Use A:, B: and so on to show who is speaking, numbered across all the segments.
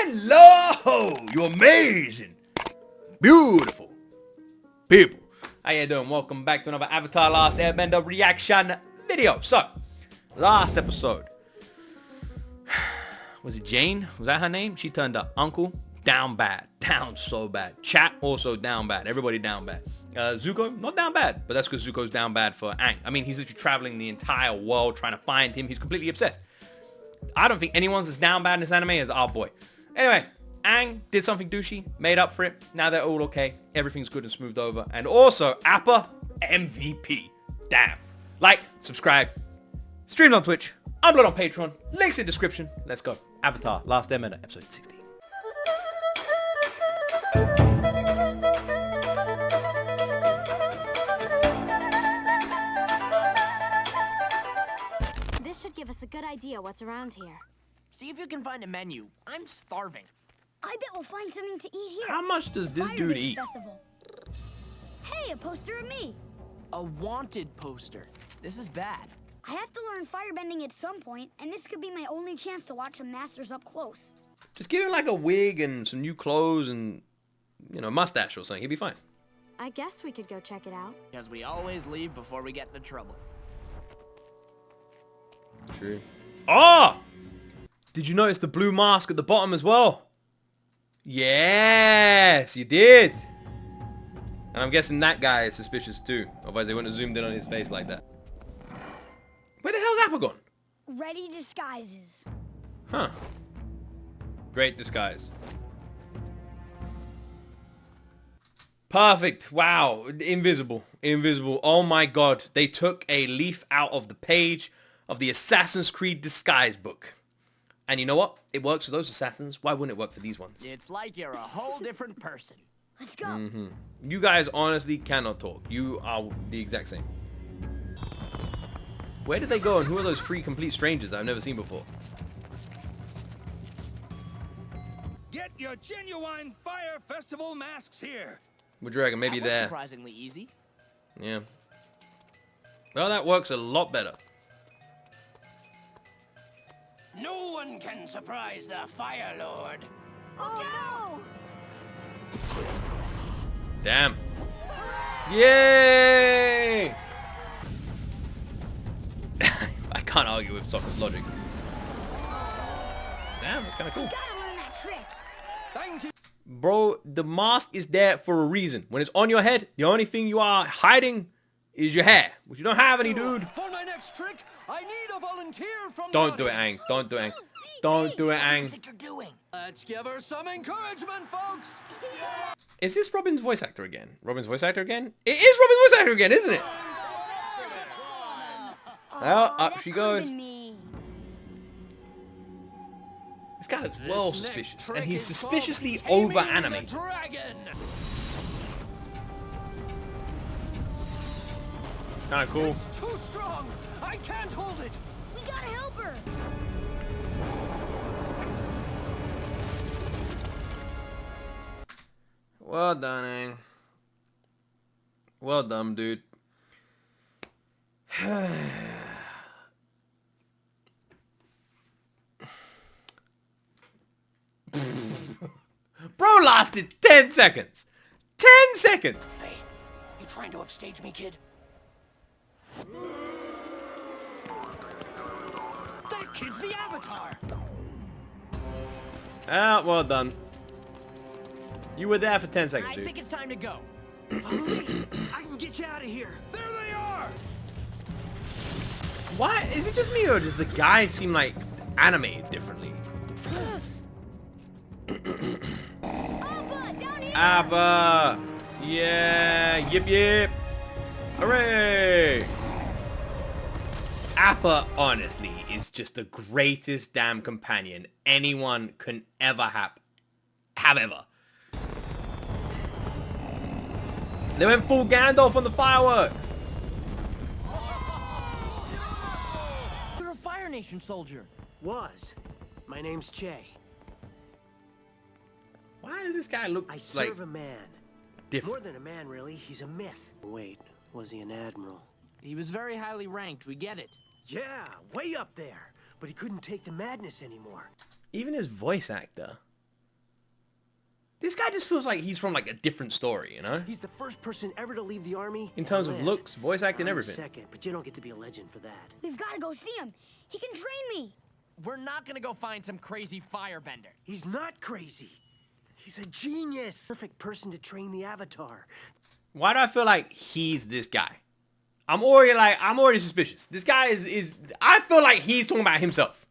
A: Hello, you amazing, beautiful people. How you doing? Welcome back to another Avatar Last Airbender reaction video. So, last episode, was it Jane? Was that her name? She turned up. Uncle, down bad. Down so bad. Chat, also down bad. Everybody down bad. Zuko, not down bad, but that's because Zuko's down bad for Aang. I mean, he's literally traveling the entire world trying to find him. He's completely obsessed. I don't think anyone's as down bad in this anime as our boy. Anyway, Aang did something douchey, made up for it. Now they're all okay. Everything's good and smoothed over. And also, Appa, MVP. Damn. Like, subscribe, stream on Twitch, upload on Patreon, links in description. Let's go. Avatar, Last Airbender, episode 16.
B: This should give us a good idea what's around here.
C: See if you can find a menu. I'm starving.
B: I bet we'll find something to eat here.
A: How much does this dude eat?
B: Festival. Hey, a poster of me.
C: A wanted poster. This is bad.
B: I have to learn firebending at some point, and this could be my only chance to watch some masters up close.
A: Just give him like a wig and some new clothes and, you know, mustache or something. He'll be fine.
B: I guess we could go check it out.
C: Because we always leave before we get into trouble.
A: True. Oh! Did you notice the blue mask at the bottom as well? Yes, you did. And I'm guessing that guy is suspicious too. Otherwise they wouldn't have zoomed in on his face like that. Where the hell's Appa gone?
B: Ready disguises.
A: Huh. Great disguise. Perfect. Wow. Invisible. Invisible. Oh my god. They took a leaf out of the page of the Assassin's Creed disguise book. And you know what? It works for those assassins. Why wouldn't it work for these ones?
C: It's like you're a whole different person.
B: Let's go.
A: You guys honestly cannot talk. You are the exact same. Where did they go and who are those three complete strangers that I've never seen before?
D: Get your genuine Fire Festival masks here.
A: Would you reckon? Maybe
C: That was
A: there.
C: surprisingly easy.
A: Yeah. Well, that works a lot better.
D: No one can surprise the Fire Lord.
B: Oh
A: Damn. Yay! I can't argue with Sokka's logic. Damn, that's kind of cool.
B: no! Gotta learn that trick.
D: Thank you.
A: Bro, the mask is there for a reason. When it's on your head, the only thing you are hiding is your hair, which you don't have any, dude.
D: For my next trick, I need a volunteer from
A: Don't do it, Aang. Don't do it, Aang. Don't do it,
C: What do you
A: Aang.
C: think you're doing?
D: Let's give her some encouragement, folks.
A: Is this Robin's voice actor again? Robin's voice actor again? It is Robin's voice actor again, isn't it? Well, up she goes.
B: Me.
A: This guy looks well
D: This next
A: suspicious,
D: trick
A: and he's
D: is
A: suspiciously
D: called Taming
A: over-animated.
D: the Dragon.
A: Kinda cool.
D: It's too strong. I can't hold it.
B: We gotta help her.
A: Well done, Aang. Well done, dude. Bro lasted 10 seconds. 10 seconds.
C: Hey, you trying to upstage me, kid?
D: That kid's the Avatar.
A: Ah, well done. You were there for 10 seconds,
C: I
A: dude.
C: think it's time to go.
D: I can get you out of here. There they are.
A: Why? Is it just me, or does the guy seem like animated differently?
B: Appa, down here.
A: Appa! Yeah! Yip yip! Hooray! Appa, honestly, is just the greatest damn companion anyone can ever have ever. They went full Gandalf on the fireworks!
C: You're a Fire Nation soldier.
E: Was. My name's Che.
A: Why does this guy look
E: I
A: like
E: serve a man.
A: different?
E: More than a man, really. He's a myth. Wait, was he an admiral?
C: He was very highly ranked. We get it.
E: Yeah, way up there. But he couldn't take the madness anymore.
A: Even his voice actor This guy just feels like he's from like a different story, you know?
E: He's the first person ever to leave the army.
A: In terms
E: and
A: of
E: live.
A: looks, voice acting,
E: I'm
A: everything.
E: Second, but you don't get to be a legend for that.
B: We've got to go see him. He can train me.
C: We're not gonna go find some crazy firebender.
E: He's not crazy. He's a genius. Perfect person to train the Avatar.
A: Why do I feel like he's this guy? I'm already suspicious. This guy is I feel like he's talking about himself.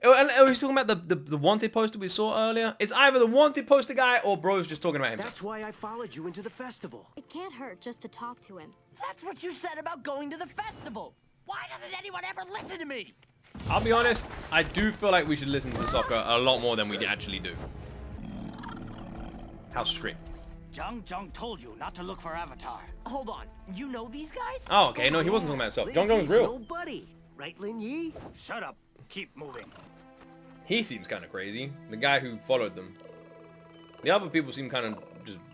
A: He's talking about the wanted poster we saw earlier. It's either the wanted poster guy or bro's just talking about himself.
E: That's why I followed you into the festival.
F: It can't hurt just to talk to him.
C: That's what you said about going to the festival. Why doesn't anyone ever listen to me?
A: I'll be honest, I do feel like we should listen to the soccer a lot more than we actually do. How strict.
G: Zhang told you not to look for Avatar.
C: Hold on, you know these guys?
A: Oh, okay, no, he wasn't talking about himself. Zhang Zhang's
E: He's
A: real.
E: nobody, right, Lin Yi?
G: Shut up. Keep moving.
A: He seems kind of crazy. The guy who followed them. The other people seem kind of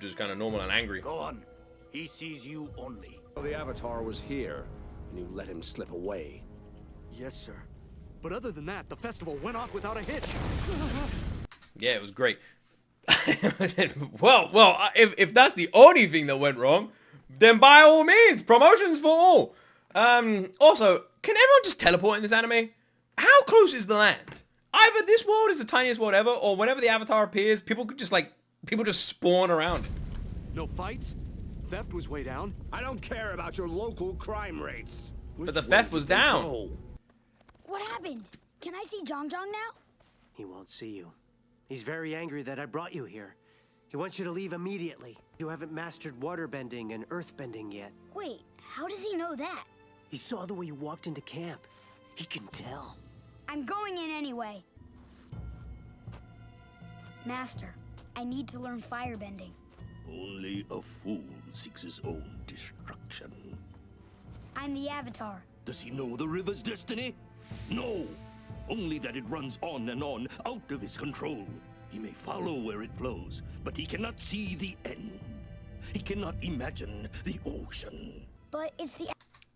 A: just kind of normal and angry.
G: Go on. He sees you only.
H: The Avatar was here, and you let him slip away.
I: Yes, sir. But other than that, the festival went off without a hitch.
A: Yeah, it was great. well, if that's the only thing that went wrong, then by all means, promotions for all. Also, can everyone just teleport in this anime? How close is the land? Either this world is the tiniest world ever, or whenever the Avatar appears, people just spawn around.
I: No fights? Theft was way down.
H: I don't care about your local crime rates.
A: But the theft was down.
B: What happened? Can I see Zhang now?
E: He won't see you. He's very angry that I brought you here. He wants you to leave immediately. You haven't mastered waterbending and earthbending yet.
B: Wait, how does he know that?
E: He saw the way you walked into camp. He can tell.
B: I'm going in anyway. Master, I need to learn firebending.
J: Only a fool seeks his own destruction.
B: I'm the Avatar.
J: Does he know the river's destiny? No! Only that it runs on and on, out of his control. He may follow where it flows, but he cannot see the end. He cannot imagine the ocean.
B: But it's the...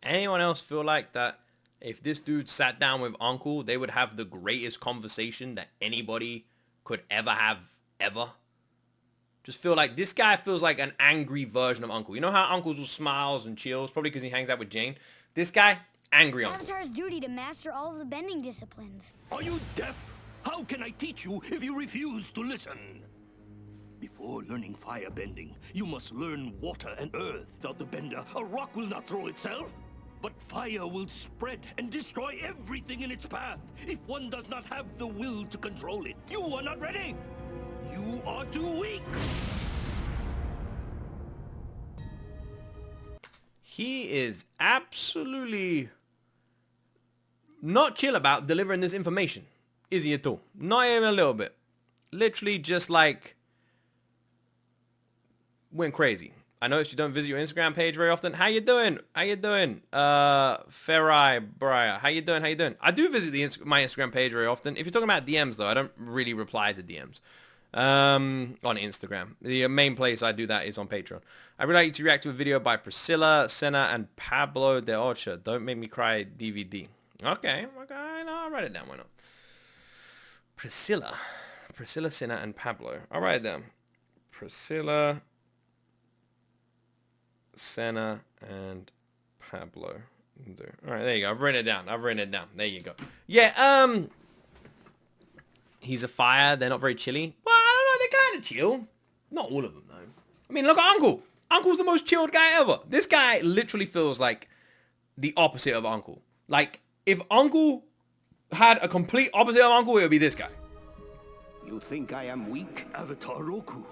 A: Anyone else feel like that if this dude sat down with Uncle, they would have the greatest conversation that anybody could ever have, ever? Just feel like this guy feels like an angry version of Uncle. You know how Uncle's will smiles and chills, probably because he hangs out with Jane? This guy, angry Uncle.
B: Avatar's duty to master all of the bending disciplines.
J: Are you deaf? How can I teach you if you refuse to listen? Before learning firebending, you must learn water and earth. Without the bender, a rock will not throw itself. But fire will spread and destroy everything in its path if one does not have the will to control it. You are not ready. You are too weak.
A: He is absolutely not chill about delivering this information, is he at all? Not even a little bit. Literally just like went crazy. I noticed you don't visit your Instagram page very often. How you doing? How you doing? Ferai Briar. How you doing? How you doing? I do visit my Instagram page very often. If you're talking about DMs though, I don't really reply to DMs. On Instagram. The main place I do that is on Patreon. I would like you to react to a video by Priscilla, Senna, and Pablo de Ocha. Don't Make Me Cry DVD. Okay, no, I'll write it down. Why not? Priscilla, Senna, and Pablo. I'll write it down. Priscilla, Senna, and Pablo. All right, there you go. I've written it down. There you go. Yeah, he's a fire. They're not very chilly. Well, I don't know. They're kind of chill. Not all of them, though. I mean, look at Uncle. Uncle's the most chilled guy ever. This guy literally feels like the opposite of Uncle. Like, if Uncle had a complete opposite of Uncle, it would be this guy.
H: You think I am weak?
J: Avatar Roku.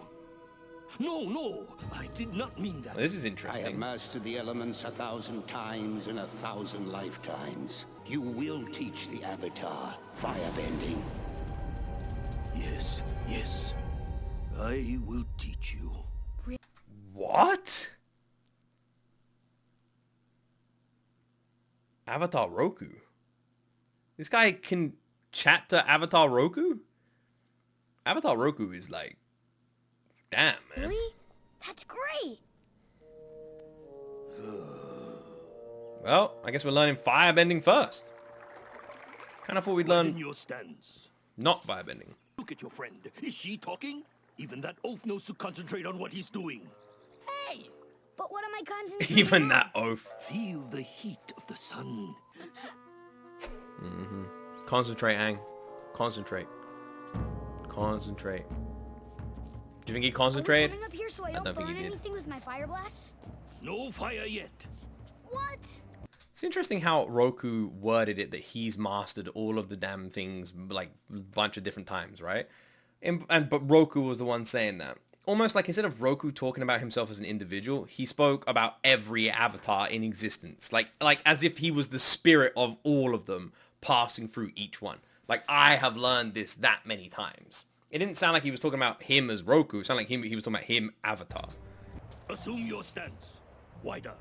J: No, I did not mean that.
A: Well, this is
H: I
A: interesting.
H: have mastered the elements 1,000 times in 1,000 lifetimes. You will teach the Avatar firebending.
J: Yes. I will teach you.
A: What? Avatar Roku? This guy can chat to Avatar Roku? Avatar Roku is like, damn, man.
B: Really? That's great.
A: Well, I guess we're learning firebending first. Kind of thought we'd
J: In
A: learn
J: your stance.
A: not firebending.
J: Look at your friend. Is she talking? Even that oaf knows to concentrate on what he's doing.
C: Hey!
B: But what am I concentrating
A: Even
B: on?
A: that oath.
J: Feel the heat of the sun.
A: Concentrate, Aang. Concentrate. Concentrate. Do you think he concentrated?
B: Are we coming up here so I
A: don't
B: don't
A: think he
B: burn
A: did.
B: anything with my fire blasts?
J: No fire yet.
B: What?
A: It's interesting how Roku worded it that he's mastered all of the damn things like a bunch of different times, right? But Roku was the one saying that. Almost like instead of Roku talking about himself as an individual, he spoke about every avatar in existence. Like as if he was the spirit of all of them passing through each one. Like, I have learned this that many times. It didn't sound like he was talking about him as Roku. It sounded like he was talking about him, Avatar.
J: Assume your stance. Wider.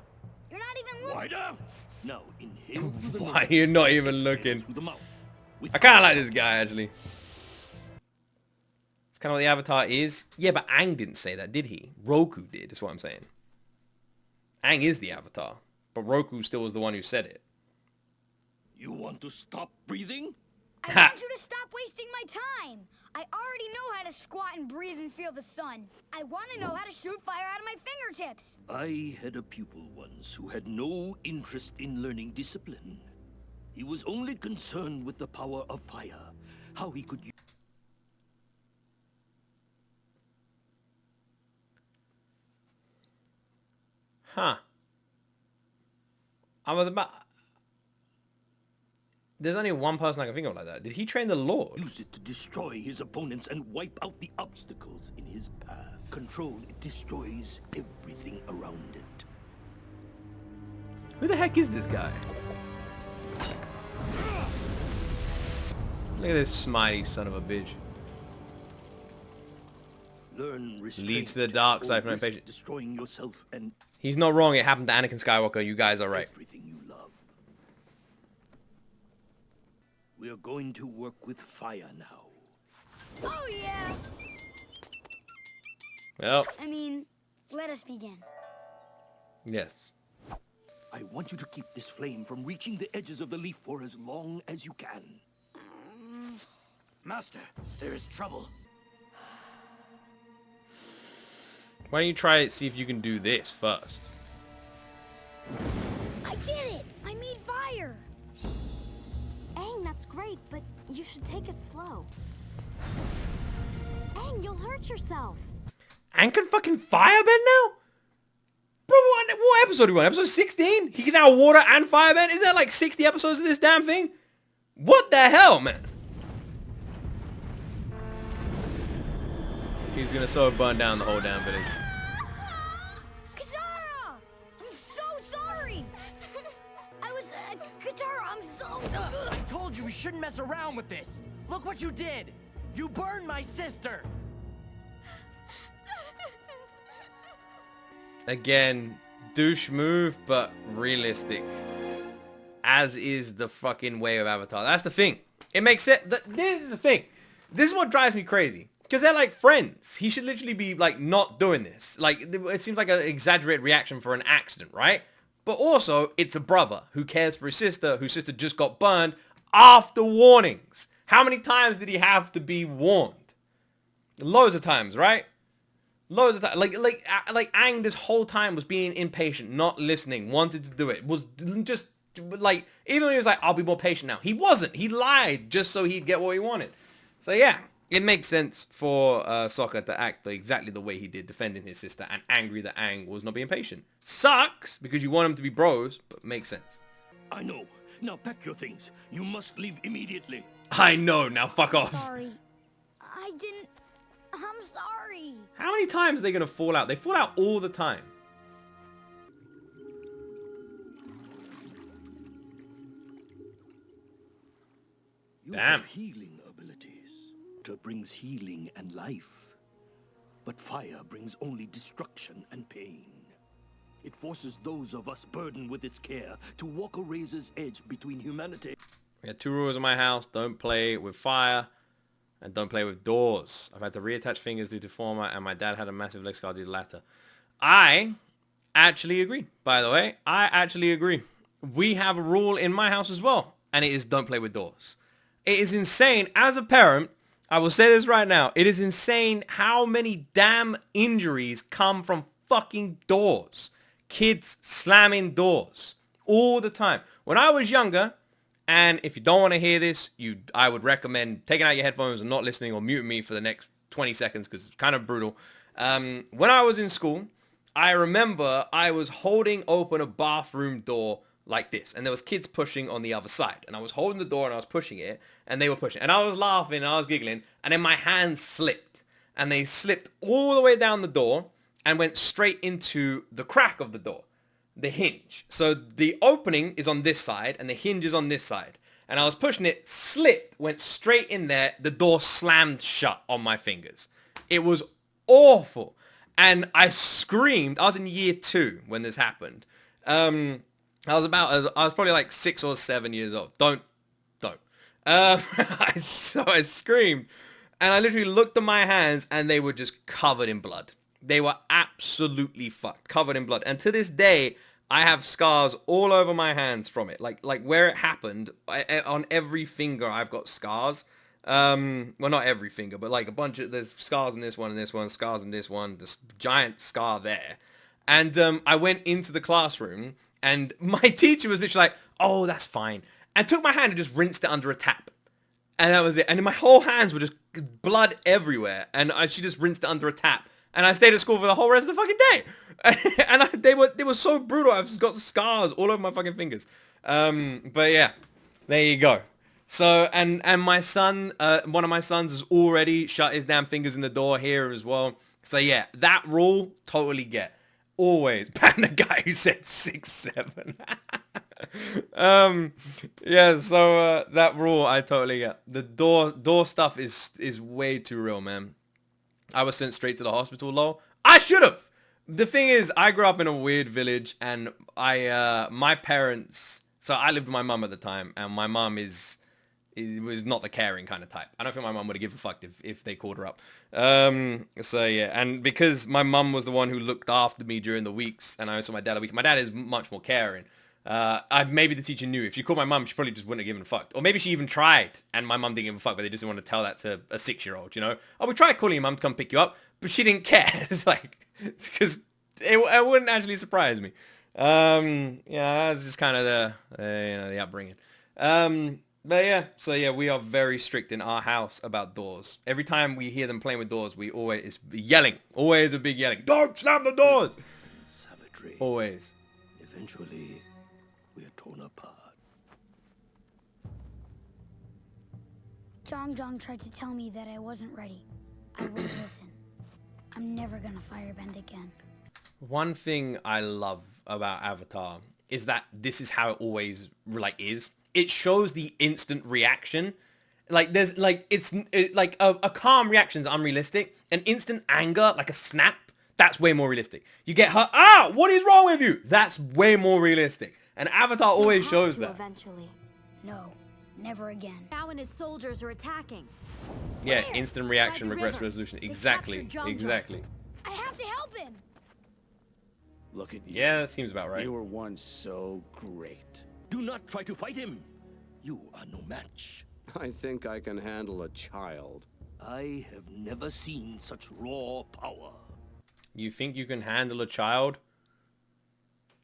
B: You're not even looking.
J: Wider. Now inhale through the
A: Why
J: nose.
A: you're not even
J: Exhale
A: looking?
J: through the mouth. With
A: I kind of like this guy, actually. It's kind of what the Avatar is. Yeah, but Aang didn't say that, did he? Roku did, is what I'm saying. Aang is the Avatar. But Roku still was the one who said it.
J: You want to stop breathing?
B: I want you to stop wasting my time. I already know how to squat and breathe and feel the sun. I want to know how to shoot fire out of my fingertips.
J: I had a pupil once who had no interest in learning discipline. He was only concerned with the power of fire, how he could use.
A: Huh. I was about... There's only one person I can think of like that. Did he train the Lord?
J: Use it to destroy his opponents and wipe out the obstacles in his path. Control, it destroys everything around it.
A: Who the heck is this guy? Look at this smitey son of a bitch.
J: Learn restraint.
A: Leads to the dark side
J: or
A: for my
J: risk
A: patient.
J: destroying yourself and
A: He's not wrong. It happened to Anakin Skywalker. You guys are right.
J: everything you love. We are going to work with fire now.
B: Oh, yeah.
A: Well,
B: I mean, let us begin.
A: yes.
J: I want you to keep this flame from reaching the edges of the leaf for as long as you can.
G: Master, there is trouble.
A: Why don't you try it, see if you can do this first?
B: I did it! I made fire!
F: Aang, that's great, but you should take it slow. Aang, you'll hurt yourself.
A: Aang can fucking firebend now? Bro, what episode are we on? Episode 16? He can now water and firebend? Is there like 60 episodes of this damn thing? What the hell, man? He's gonna so burn down the whole damn village.
B: Katara! I'm so sorry! I was... Katara, I'm so...
C: I told you we shouldn't mess around with this. Look what you did. You burned my sister.
A: Again, douche move, but realistic. As is the fucking way of Avatar. That's the thing. It makes it... This is the thing. This is what drives me crazy. Because they're like friends. He should literally be like not doing this. Like, it seems like an exaggerated reaction for an accident, right? But also, it's a brother who cares for his sister, whose sister just got burned after warnings. How many times did he have to be warned? Loads of times, right? Loads of times. Like Aang this whole time was being impatient, not listening, wanted to do it. Was just like, even though he was like, I'll be more patient now. He wasn't. He lied just so he'd get what he wanted. So yeah, it makes sense for Sokka to act exactly the way he did, defending his sister and angry that Aang was not being patient. Sucks, because you want him to be bros, but makes sense.
J: I know. Now pack your things. You must leave immediately.
A: I know, now fuck off.
B: Sorry. I didn't... I'm sorry.
A: How many times are they going to fall out? They fall out all the time.
J: You
A: Damn.
J: have healing abilities. Water brings healing and life. But fire brings only destruction and pain. It forces those of us burdened with its care to walk a razor's edge between humanity.
A: We had 2 rules in my house. Don't play with fire and don't play with doors. I've had to reattach fingers due to former, and my dad had a massive leg scar due to the latter. I actually agree, by the way. I actually agree. We have a rule in my house as well, and it is don't play with doors. It is insane. As a parent, I will say this right now. It is insane how many damn injuries come from fucking doors. Kids slamming doors all the time. When I was younger, and if you don't want to hear this, I would recommend taking out your headphones and not listening or muting me for the next 20 seconds because it's kind of brutal. When I was in school, I remember I was holding open a bathroom door like this, and there was kids pushing on the other side, and I was holding the door and I was pushing it, and they were pushing, and I was laughing and I was giggling, and then my hands slipped, and they slipped all the way down the door and went straight into the crack of the door, the hinge. So the opening is on this side and the hinge is on this side, and I was pushing it, slipped, went straight in there, the door slammed shut on my fingers. It was awful, and I screamed. I was in year 2 when this happened. I was probably like 6 or 7 years old. Don't. So I screamed, and I literally looked at my hands, and they were just covered in blood. They were absolutely fucked, covered in blood. And to this day, I have scars all over my hands from it. Like where it happened, on every finger, I've got scars. Well, not every finger, but like a bunch of, there's scars in this one and this one, scars in this one, this giant scar there. And I went into the classroom, and my teacher was literally like, oh, that's fine. And took my hand and just rinsed it under a tap. And that was it. And my whole hands were just blood everywhere. And she just rinsed it under a tap. And I stayed at school for the whole rest of the fucking day. And they were so brutal. I've just got scars all over my fucking fingers. But yeah, there you go. So, and my son, one of my sons has already shut his damn fingers in the door here as well. So yeah, that rule, totally get. Always. Ban the guy who said 6'7". Yeah, so that rule I totally get. The door stuff is way too real, man. I was sent straight to the hospital, lol. I should have. The thing is, I grew up in a weird village, and my parents, so I lived with my mum at the time, and my mum was not the caring kind of type. I don't think my mum would have given a fuck if they called her up. So yeah, and because my mum was the one who looked after me during the weeks, and I saw my dad a week. My dad is much more caring. Maybe the teacher knew. If you called my mum, she probably just wouldn't have given a fuck. Or maybe she even tried, and my mum didn't give a fuck, but they just didn't want to tell that to a 6-year-old, you know? Oh, we tried calling your mum to come pick you up, but she didn't care. It's like, because it wouldn't actually surprise me. Yeah, that's just kind of the upbringing. But yeah, so yeah, we are very strict in our house about doors. Every time we hear them playing with doors, we always yelling. Always a big yelling. Don't slam the doors!
J: Savagery.
A: Always.
J: Eventually, we are torn apart.
B: Jong tried to tell me that I wasn't ready. I wouldn't listen. I'm never gonna firebend again.
A: One thing I love about Avatar is that this is how it always is. It shows the instant reaction. Like there's like a calm reaction is unrealistic. An instant anger, like a snap, that's way more realistic. You get her, what is wrong with you? That's way more realistic. And Avatar always shows that.
F: Eventually.
B: No, never again.
F: Now and his soldiers are attacking.
A: Yeah,
B: Where?
A: instant reaction,
F: By the
A: regrets
F: river.
A: resolution.
F: They
A: Exactly,
F: captured Jong-Jong.
A: exactly.
B: I have to help him.
G: Look at you.
A: Yeah, that seems about right.
G: You were once so great.
J: Do not try to fight him. You are no match.
I: I think I can handle a child.
J: I have never seen such raw power.
A: You think you can handle a child?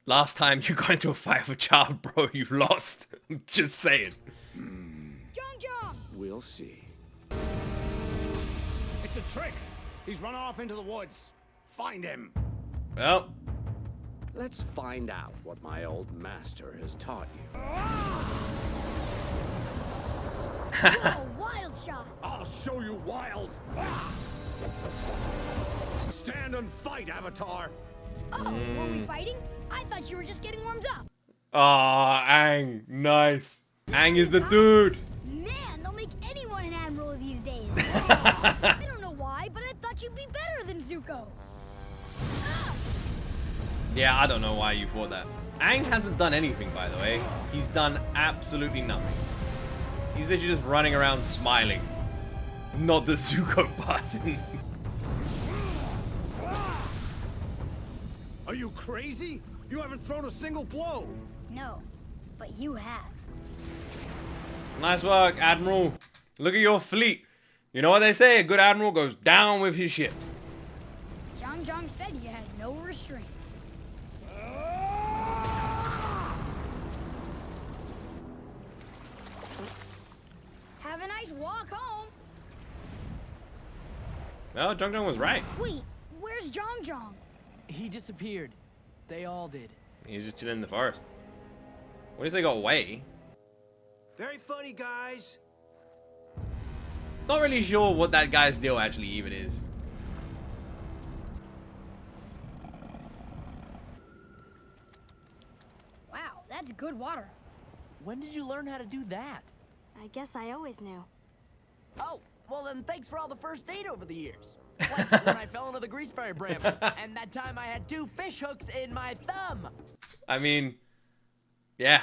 A: Last time you got into a fight with a child, bro, you lost. I'm just saying.
B: Jong!
I: We'll see.
D: It's a trick. He's run off into the woods. Find him.
A: Well,
I: Let's find out what my old master has taught you.
B: Whoa, wild shot.
D: I'll show you wild. Stand and fight, Avatar.
B: Oh, were we fighting? I thought you were just getting warmed up.
A: ah, Aang, nice. Aang is the dude.
B: Man, they'll make anyone an admiral these days. I don't know why, but I thought you'd be better than Zuko. Ah!
A: Yeah, I don't know why you thought that. Aang hasn't done anything, by the way. He's done absolutely nothing. He's literally just running around smiling. Not the Zuko button.
D: Are you crazy? You haven't thrown a single blow.
B: No, but you have.
A: Nice work, Admiral. Look at your fleet. You know what they say? A good admiral goes down with his ship.
B: Zhang Zhang said you had no restraints. Have a nice walk home.
A: Well, Zhang Zhang was right.
B: Wait, where's Zhang Zhang?
C: He disappeared. They all did.
A: He was just chilling in the forest. What if they got away?
E: Very funny, guys.
A: Not really sure what that guy's deal actually even is.
B: Wow, that's good water.
C: When did you learn how to do that?
F: I guess I always knew.
C: Oh, well then thanks for all the first aid over the years. Like when I fell into the greaseberry bramble, and that time I had 2 fish hooks in my thumb.
A: I mean, yeah.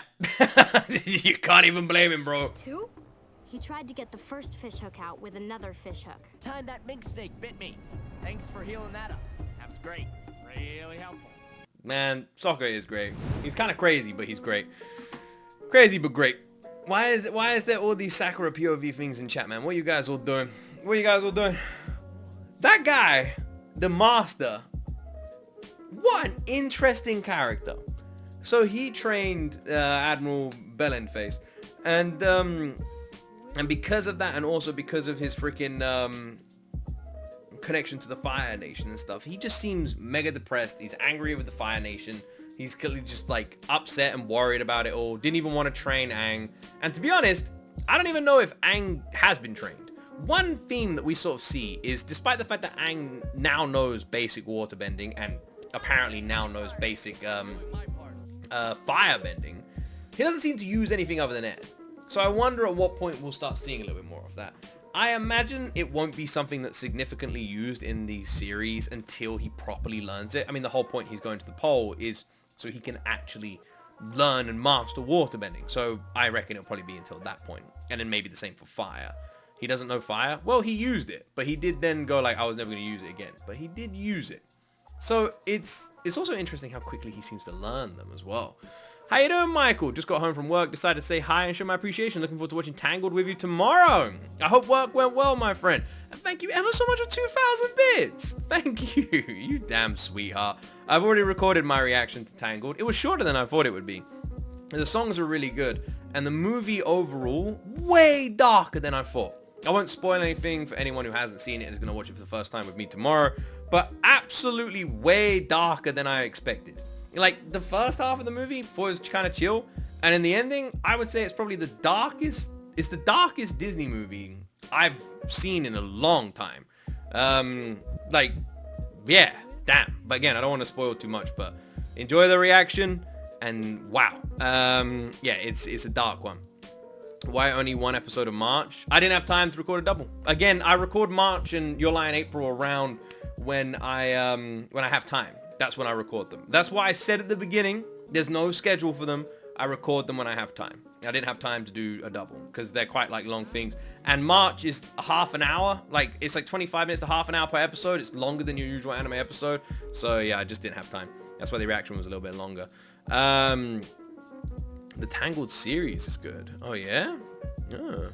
A: You can't even blame him, bro.
B: 2?
F: He tried to get the first fish hook out with another fish hook.
C: Time that mink snake bit me. Thanks for healing that up. That was great. Really helpful.
A: Man, Sokka is great. He's kind of crazy, but he's great. Crazy, but great. Why is there all these Sakura POV things in chat, man? What are you guys all doing? What are you guys all doing? That guy, the master, what an interesting character. So he trained Admiral Belenface, and because of that, and also because of his freaking connection to the Fire Nation and stuff, he just seems mega depressed. He's angry with the Fire Nation. He's just like upset and worried about it all. Didn't even want to train Aang. And to be honest, I don't even know if Aang has been trained. One theme that we sort of see is, despite the fact that Aang now knows basic water bending and apparently now knows basic fire bending, he doesn't seem to use anything other than air. So I wonder at what point we'll start seeing a little bit more of that. I imagine it won't be something that's significantly used in the series until he properly learns it. I mean, the whole point he's going to the pole is so he can actually learn and master water bending. So I reckon it'll probably be until that point. And then maybe the same for fire. He doesn't know fire? Well, he used it. But he did then go like, I was never going to use it again. But he did use it. So it's also interesting how quickly he seems to learn them as well. How you doing, Michael? Just got home from work, decided to say hi and show my appreciation. Looking forward to watching Tangled with you tomorrow. I hope work went well, my friend. And thank you ever so much for 2,000 bits. Thank you. You damn sweetheart. I've already recorded my reaction to Tangled. It was shorter than I thought it would be. The songs are really good. And the movie overall, way darker than I thought. I won't spoil anything for anyone who hasn't seen it and is going to watch it for the first time with me tomorrow. But absolutely way darker than I expected. Like, the first half of the movie was kind of chill, and in the ending, I would say it's probably the darkest Disney movie I've seen in a long time. Like, yeah, damn. But again, I don't want to spoil too much, but enjoy the reaction, and wow. Yeah, it's a dark one. Why only one episode of March? I didn't have time to record a double. Again, I record March and Your Lie in April around when I have time. That's when I record them. That's why I said at the beginning, there's no schedule for them. I record them when I have time. I didn't have time to do a double because they're quite like long things. And March is a half an hour. Like, it's like 25 minutes to half an hour per episode. It's longer than your usual anime episode. So yeah, I just didn't have time. That's why the reaction was a little bit longer. The Tangled series is good. Oh yeah? Oh.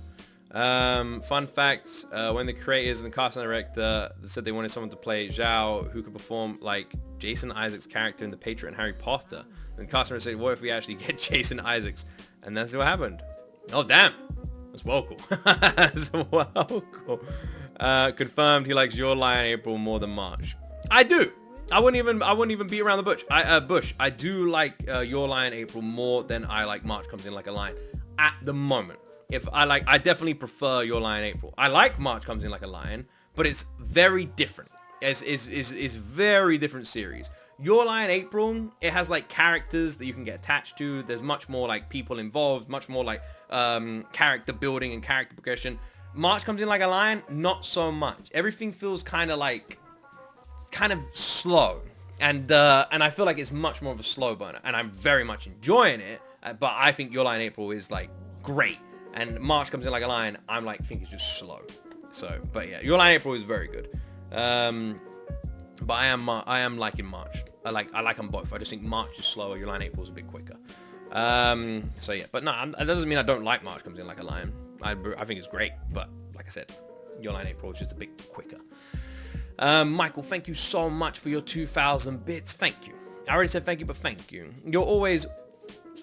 A: Fun fact, when the creators and the casting director said they wanted someone to play Zhao who could perform like Jason Isaacs' character in The Patriot and Harry Potter, and the casting director said, what if we actually get Jason Isaacs? And that's what happened. Oh damn, that's well cool. That's well cool. Confirmed he likes Your Lie in April more than March. I do. I wouldn't even beat around the bush. I do like Your Lie in April more than I like March Comes In Like a Lion at the moment. I definitely prefer Your Lie in April. I like March Comes In Like a Lion, but it's very different. It's very different series. Your Lie in April, it has like characters that you can get attached to. There's much more like people involved, much more like character building and character progression. March Comes In Like a Lion, not so much. Everything feels kind of slow, and I feel like it's much more of a slow burner, and I'm very much enjoying it. But I think Your Lie in April is like great. And March Comes In Like a Lion, I'm like, think it's just slow. So, but yeah, Your Lie in April is very good. But I am liking March. I like them both. I just think March is slower. Your Lie in April is a bit quicker. So yeah, but no, that doesn't mean I don't like March Comes In Like a Lion. I think it's great, but like I said, Your Line April is just a bit quicker. Michael, thank you so much for your 2,000 bits. Thank you. I already said thank you, but thank you. You're always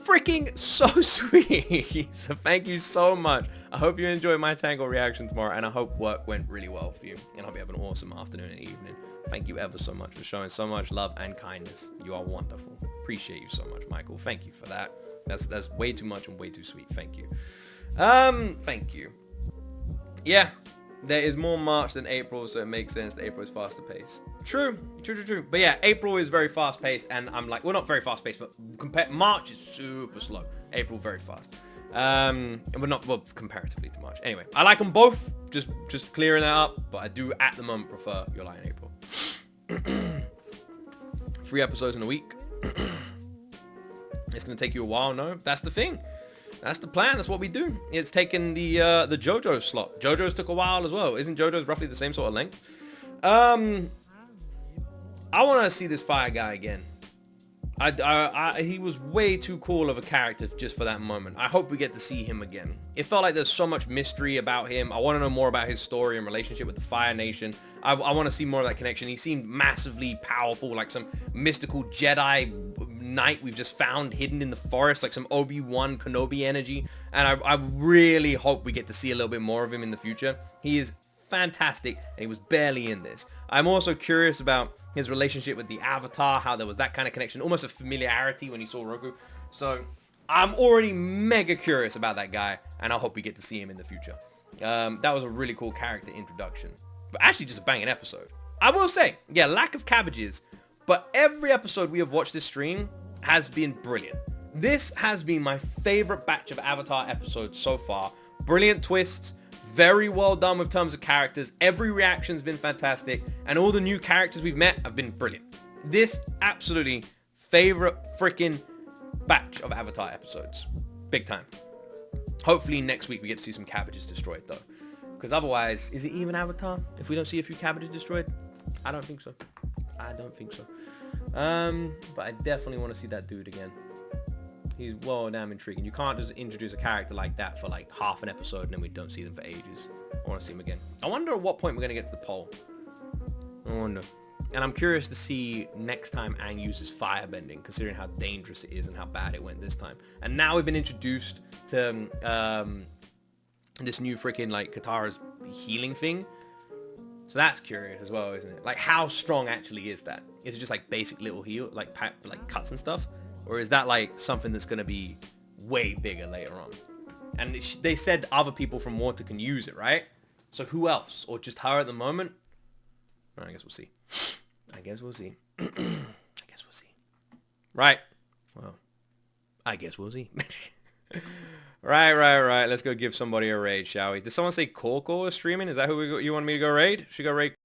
A: freaking so sweet. So thank you so much. I hope you enjoy my Tangle reaction tomorrow, and I hope work went really well for you, and I hope you have an awesome afternoon and evening. Thank you ever so much for showing so much love and kindness. You are wonderful. Appreciate you so much, Michael. Thank you for that. That's way too much and way too sweet. Thank you. Thank you. Yeah, there is more March than April, so it makes sense that April is faster paced. True. But yeah, April is very fast paced, and I'm like, well, not very fast paced, but March is super slow. April very fast. But not, well, comparatively to March. Anyway, I like them both. Just clearing that up, but I do at the moment prefer Your Lie in April. 3 episodes in a week. It's gonna take you a while. No, that's the thing. That's the plan. That's what we do. It's taken the JoJo slot. JoJo's took a while as well. Isn't JoJo's roughly the same sort of length? I want to see this fire guy again. He was way too cool of a character just for that moment. I hope we get to see him again. It felt like there's so much mystery about him. I want to know more about his story and relationship with the Fire Nation. I want to see more of that connection. He seemed massively powerful, like some mystical Jedi knight we've just found hidden in the forest, like some Obi-Wan Kenobi energy. And I really hope we get to see a little bit more of him in the future. He is fantastic, and he was barely in this. I'm also curious about his relationship with the Avatar, how there was that kind of connection, almost a familiarity when he saw Roku. So I'm already mega curious about that guy, and I hope we get to see him in the future. That was a really cool character introduction, but actually just a banging episode. I will say, yeah, lack of cabbages, but every episode we have watched this stream has been brilliant. This has been my favorite batch of Avatar episodes so far. Brilliant twists, very well done with terms of characters. Every reaction's been fantastic, and all the new characters we've met have been brilliant. This absolutely favorite freaking batch of Avatar episodes. Big time. Hopefully next week we get to see some cabbages destroyed though. Because otherwise, is it even Avatar if we don't see a few cabbages destroyed? I don't think so. But I definitely want to see that dude again. He's well damn intriguing. You can't just introduce a character like that for like half an episode and then we don't see them for ages. I want to see him again. I wonder at what point we're going to get to the pole. I wonder. And I'm curious to see next time Aang uses firebending, considering how dangerous it is and how bad it went this time. And now we've been introduced to this new freaking like Katara's healing thing. So that's curious as well, isn't it? Like how strong actually is that? Is it just like basic little heal, like cuts and stuff? Or is that like something that's going to be way bigger later on? And they said other people from Water can use it, right? So who else? Or just her at the moment? I guess we'll see. I guess we'll see. Right. Well, I guess we'll see. Right. Let's go give somebody a raid, shall we? Did someone say Corko is streaming? Is that who you want me to go raid? Should we go raid